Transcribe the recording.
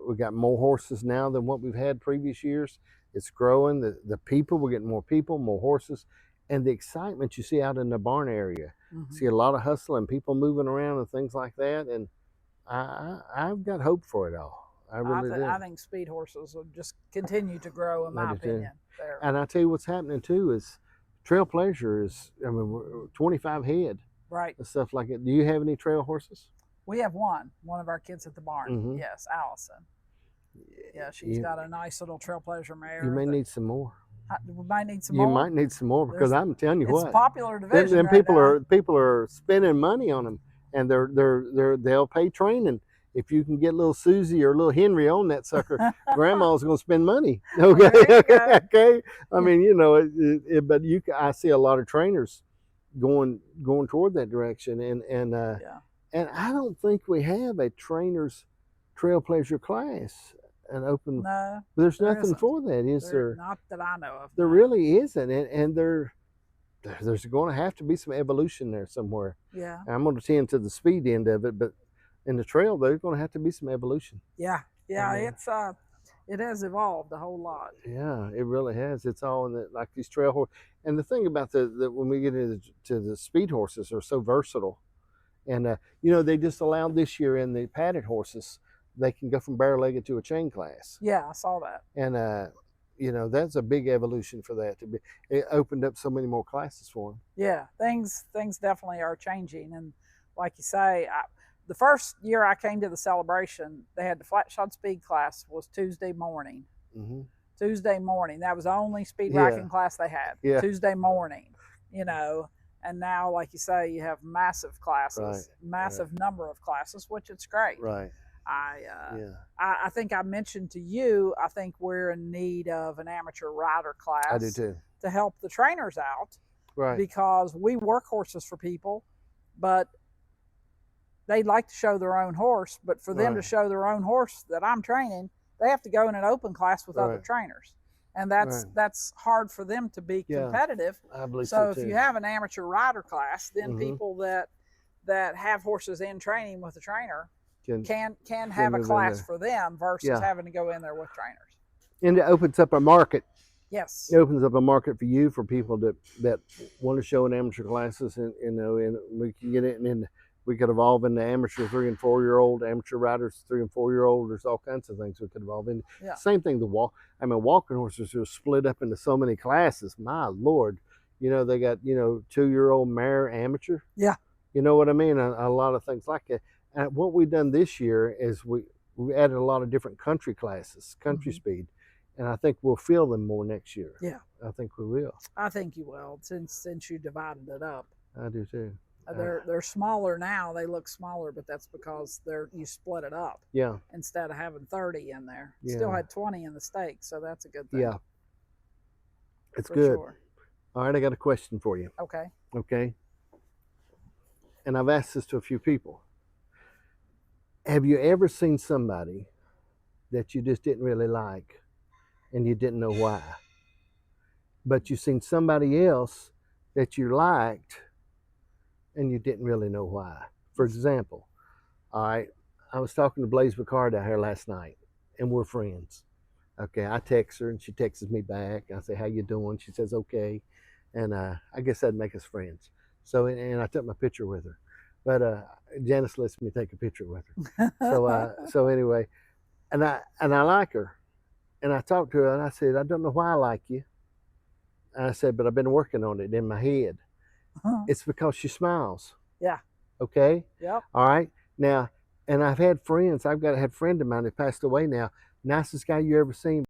We got more horses now than what we've had previous years. It's growing. The people, we're getting more people, more horses, and the excitement you see out in the barn area. See a lot of hustle and people moving around and things like that. And I've got hope for it all. I really do. I think speed horses will just continue to grow, in my opinion. And I tell you what's happening too is Trail Pleasure is, I mean, we're 25 head. Right. And stuff like it. Do you have any trail horses? We have one of our kids at the barn. Yes, Allison. Yeah, she's got a nice little Trail Pleasure mare. You may need some more. We might need some more. You might need some more because I'm telling you what. It's a popular division. Then people are spending money on them, and they'll pay training. If you can get little Susie or little Henry on that sucker, Grandma's going to spend money. Okay, okay. I mean, you know, but I see a lot of trainers going toward that direction, and I don't think we have a trainer's Trail Pleasure class. An open. No, there's nothing for that, is there? Not that I know of. There really isn't, and there's going to have to be some evolution there somewhere. Yeah. I'm going to tend to the speed end of it, but in the trail, there's going to have to be some evolution. Yeah, it has evolved a whole lot. Yeah, it really has. It's all in like these trail horses. And the thing about when we get into the speed horses, are so versatile, and you know, they just allowed this year in the padded horses, they can go from bare-legged to a chain class. Yeah, I saw that. And you know, that's a big evolution for that. It opened up so many more classes for them. Yeah, things definitely are changing, and like you say, the first year I came to the celebration, they had the flat shod speed class was Tuesday morning. Tuesday morning. That was the only speed racking class they had. Tuesday morning, you know. And now, like you say, you have massive classes, massive number of classes, which it's great. Right. I think I mentioned to you, I think we're in need of an amateur rider class. I do too. To help the trainers out. Right. Because we work horses for people, but they'd like to show their own horse, but for them to show their own horse that I'm training, they have to go in an open class with other trainers. And that's hard for them to be competitive. I believe so too. If you have an amateur rider class, then people that have horses in training with a trainer can have a class for them versus having to go in there with trainers. And it opens up a market. Yes. It opens up a market for you, for people that want to show in amateur classes, and you know, and we can get it, and then we could evolve into amateur 3- and 4-year-old, amateur riders 3- and 4-year-old. There's all kinds of things we could evolve into. Yeah. Same thing. Walking horses are split up into so many classes. My Lord, you know, they got, you know, 2-year-old mare amateur. Yeah. You know what I mean? A lot of things like that. And what we've done this year is we added a lot of different country classes, country speed, and I think we'll fill them more next year. Yeah. I think we will. I think you will, since you divided it up. I do too. They're smaller now. They look smaller, but that's because you split it up. Yeah. Instead of having 30 in there, still had 20 in the stakes, so that's a good thing. Yeah. It's good. Sure. All right, I got a question for you. Okay. Okay. And I've asked this to a few people. Have you ever seen somebody that you just didn't really like, and you didn't know why? But you seen somebody else that you liked, and you didn't really know why. For example, all right, I was talking to Blaze Bacard out here last night, and we're friends. Okay, I text her, and she texts me back. I say, "How you doing?" She says, "Okay," and I guess that'd make us friends. So, and I took my picture with her, but Janice lets me take a picture with her. So anyway, and I like her, and I talked to her, and I said, "I don't know why I like you." And I said, "But I've been working on it in my head." It's because she smiles. Yeah. Okay? Yep. All right. Now, and I've had friends. I've had a friend of mine that passed away now. Nicest guy you ever seen.